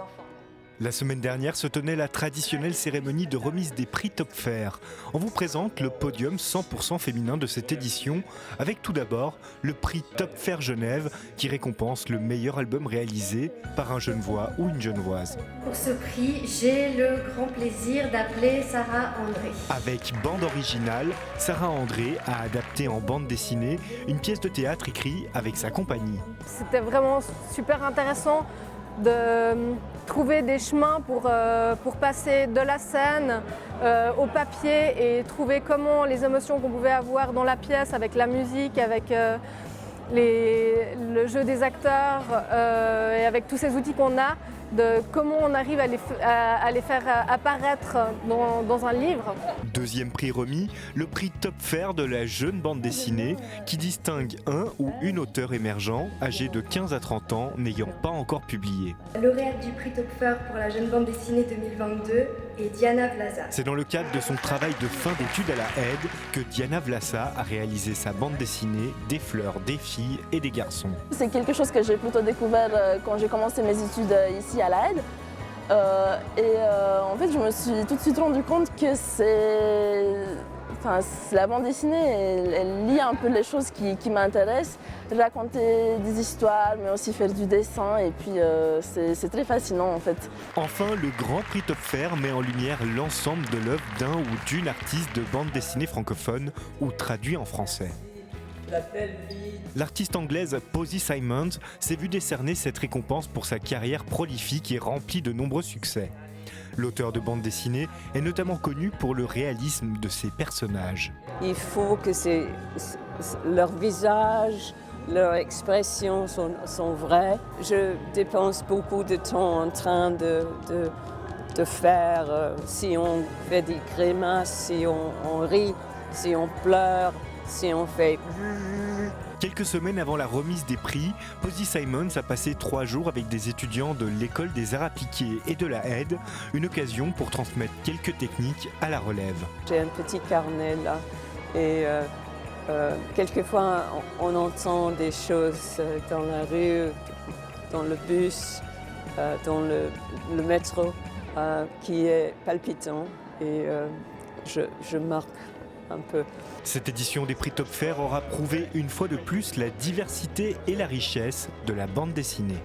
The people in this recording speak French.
enfants. La semaine dernière se tenait la traditionnelle cérémonie de remise des prix Topfer. On vous présente le podium 100% féminin de cette édition, avec tout d'abord le prix Topfer Genève qui récompense le meilleur album réalisé par un Genevois ou une Genevoise. Pour ce prix, j'ai le grand plaisir d'appeler Sarah André. Avec bande originale, Sarah André a adapté en bande dessinée une pièce de théâtre écrite avec sa compagnie. C'était vraiment super intéressant de trouver des chemins pour passer de la scène au papier et trouver comment les émotions qu'on pouvait avoir dans la pièce avec la musique, avec le jeu des acteurs et avec tous ces outils qu'on a, de comment on arrive à les faire apparaître dans un livre. Deuxième prix remis, le prix Topfer de la jeune bande dessinée qui distingue un ou une auteur émergent âgé de 15 à 30 ans n'ayant pas encore publié. Lauréate du prix Topfer pour la jeune bande dessinée 2022 est Diana Vlasa. C'est dans le cadre de son travail de fin d'études à la HED que Diana Vlasa a réalisé sa bande dessinée Des fleurs, des filles et des garçons. C'est quelque chose que j'ai plutôt découvert quand j'ai commencé mes études ici à la HED. En fait, je me suis tout de suite rendu compte que la bande dessinée, elle lie un peu les choses qui m'intéressent. Raconter des histoires, mais aussi faire du dessin, et puis c'est très fascinant en fait. Enfin, le Grand Prix Topfer met en lumière l'ensemble de l'œuvre d'un ou d'une artiste de bande dessinée francophone ou traduit en français. L'artiste anglaise Posy Simons s'est vue décerner cette récompense pour sa carrière prolifique et remplie de nombreux succès. L'auteur de bande dessinée est notamment connu pour le réalisme de ses personnages. Il faut que leur visage, leurs expressions sont vraies. Je dépense beaucoup de temps en train de faire, si on fait des grimaces, si on rit, si on pleure, si on fait... Quelques semaines avant la remise des prix, Posy Simons a passé 3 jours avec des étudiants de l'école des arts appliqués et de la HED, une occasion pour transmettre quelques techniques à la relève. J'ai un petit carnet là et quelquefois on entend des choses dans la rue, dans le bus, dans le métro qui est palpitant et je marque un peu. Cette édition des prix Topfer aura prouvé une fois de plus la diversité et la richesse de la bande dessinée.